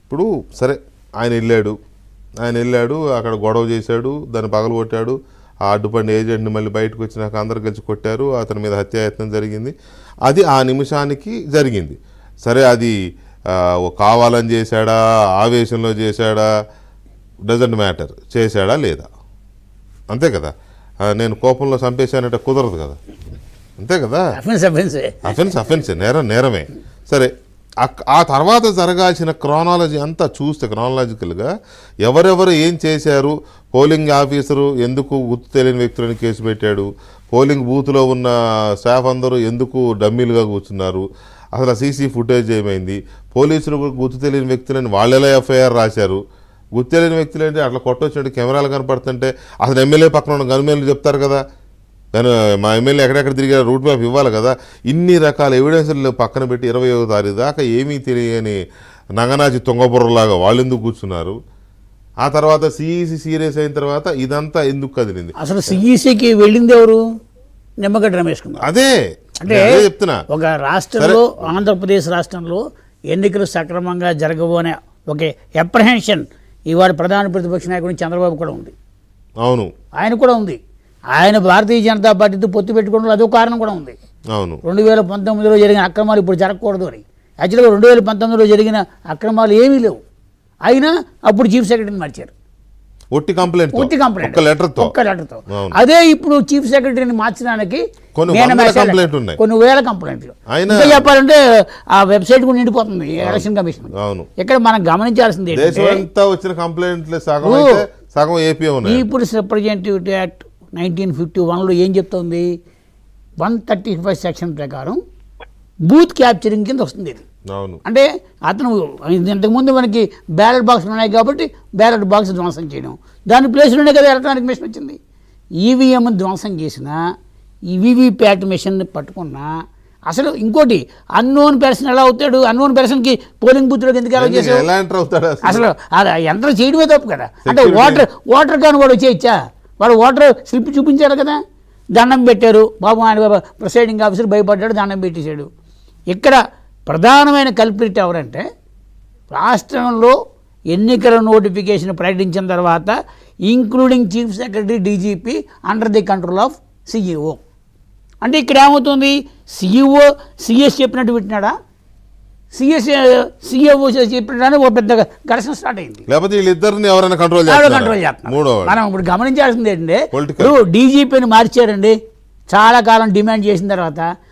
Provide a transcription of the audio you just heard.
ఇప్పుడు సరే ఆయన వెళ్ళాడు అక్కడ గొడవ చేశాడు, దాన్ని పగలగొట్టాడు. ఆ అడ్డుపండి ఏజెంట్ని మళ్ళీ బయటకు వచ్చినాక అందరు కలిసి కొట్టారు, అతని మీద హత్యాయత్నం జరిగింది. అది ఆ నిమిషానికి జరిగింది. సరే అది కావాలని చేశాడా, ఆవేశంలో చేశాడా, డజంట్ మ్యాటర్, చేశాడా లేదా, అంతే కదా. నేను కోపంలో చంపేశానంటే కుదరదు కదా, అంతే కదా. అఫెన్స్ నేరమే. సరే ఆ తర్వాత జరగాల్సిన క్రానాలజీ అంతా చూస్తే క్రానాలజికల్గా ఎవరెవరు ఏం చేశారు, పోలింగ్ ఆఫీసరు ఎందుకు గుర్తు తెలియని వ్యక్తులను కేసు పెట్టాడు, పోలింగ్ బూత్లో ఉన్న స్టాఫ్ అందరూ ఎందుకు డమ్మీలుగా కూర్చున్నారు, అసలు సీసీ ఫుటేజ్ ఏమైంది, పోలీసులు గుర్తు తెలియని వ్యక్తులని వాళ్ళెలా ఎఫ్ఐఆర్ రాశారు, గుర్తు తెలియని వ్యక్తులు అంటే అట్లా కొట్టొచ్చినట్టు కెమెరాలు కనపడుతుంటే అసలు ఎమ్మెల్యే పక్కన ఉన్న గన్మెన్లు చెప్తారు కదా, దాని మా ఎమ్మెల్యే ఎక్కడెక్కడ తిరిగారు రూట్ మ్యాప్ ఇవ్వాలి కదా. ఇన్ని రకాల ఎవిడెన్స్లు పక్కన పెట్టి 21వ తారీఖు దాకా ఏమీ తెలియని నగనాచి తుంగబుర్రలాగా వాళ్ళు ఎందుకు కూర్చున్నారు. ఆ తర్వాత సిఈసి సీరియస్ అయిన తర్వాత ఇదంతా ఎందుకు కదిలింది. అసలు సిఈసికి వెళ్ళింది ఎవరు? నిమ్మగడ్డ రమేష్ కుమార్. అదే అంటే చెప్తున్నా, ఒక రాష్ట్రంలో ఆంధ్రప్రదేశ్ రాష్ట్రంలో ఎన్నికలు సక్రమంగా జరగవు అనే ఒక అప్రహెన్షన్ ఇవాళ ప్రధాన ప్రతిపక్ష నాయకుడు చంద్రబాబు కూడా ఉంది. అవును, ఆయన కూడా ఉంది. ఆయన భారతీయ జనతా పార్టీతో పొత్తు పెట్టుకోవడంలో అదో కారణం కూడా ఉంది. అవును, 2019లో జరిగిన అక్రమాలు ఇప్పుడు జరగకూడదు అని. యాక్చువల్గా 2019లో జరిగిన అక్రమాలు ఏమీ లేవు, అయినా అప్పుడు చీఫ్ సెక్రటరీని మార్చారు. ఒట్టి కంప్లైంట్ ఒక్క లెటర్తో. అదే ఇప్పుడు చీఫ్ సెక్రటరీని మార్చడానికి కొన్ని వేల కంప్లైంట్లు. ఇంకా చెప్పాలంటే ఆ వెబ్సైట్ కూడా నిండిపోతుంది ఎలక్షన్ కమిషన్. ఇక్కడ మనం గమనించాల్సింది ఇప్పుడు రిప్రజెంటేటివ్ యాక్ట్ 1951లో ఏం చెప్తుంది, 135 సెక్షన్ ప్రకారం బూత్ క్యాప్చరింగ్ కింద వస్తుంది ఇది. అంటే అతను ఇంతకుముందు మనకి బ్యాలెట్ బాక్స్లు ఉన్నాయి కాబట్టి బ్యాలెట్ బాక్స్ ధ్వంసం చేయడం, దాని ప్లేస్లోనే కదా ఎలక్ట్రానిక్ మిషన్ వచ్చింది. ఈవీఎం ధ్వంసం చేసినా, ఈ వీవీప్యాట్ మిషన్ పట్టుకున్నా, అసలు ఇంకోటి అన్నోన్ పర్సన్ ఎలా అవుతాడు, అన్నోన్ పర్సన్కి పోలింగ్ బూత్లోకి ఎందుకు ఎలా చేశాడు, అసలు అది యంత్రం చేయడమే తప్పు కదా. అంటే ఓటర్ కాని వాడు వచ్చేయచ్చా, వాడు ఓటర్ స్లిప్ చూపించారు కదా, దండం పెట్టారు బాబు, ఆయన ప్రిసైడింగ్ ఆఫీసర్ భయపడ్డాడు, దండం పెట్టేశాడు. ఇక్కడ ప్రధానమైన కల్ప్రిట్ ఎవరంటే, రాష్ట్రంలో ఎన్నికల నోటిఫికేషన్ ప్రకటించిన తర్వాత including chief secretary, DGP under the control of CEO. అంటే ఇక్కడ ఏమవుతుంది, సిఈఓ సిఎస్ చెప్పినట్టు వింటున్నాడా, సిఎస్ఓ చెప్పినట్టు ఓ పెద్ద ఘర్షణ స్టార్ట్ అయింది. కంట్రోల్ చేస్తున్నారు. మనం ఇప్పుడు గమనించాల్సింది ఏంటంటే, ఇప్పుడు డీజీపీని మార్చారండి, చాలా కాలం డిమాండ్ చేసిన తర్వాత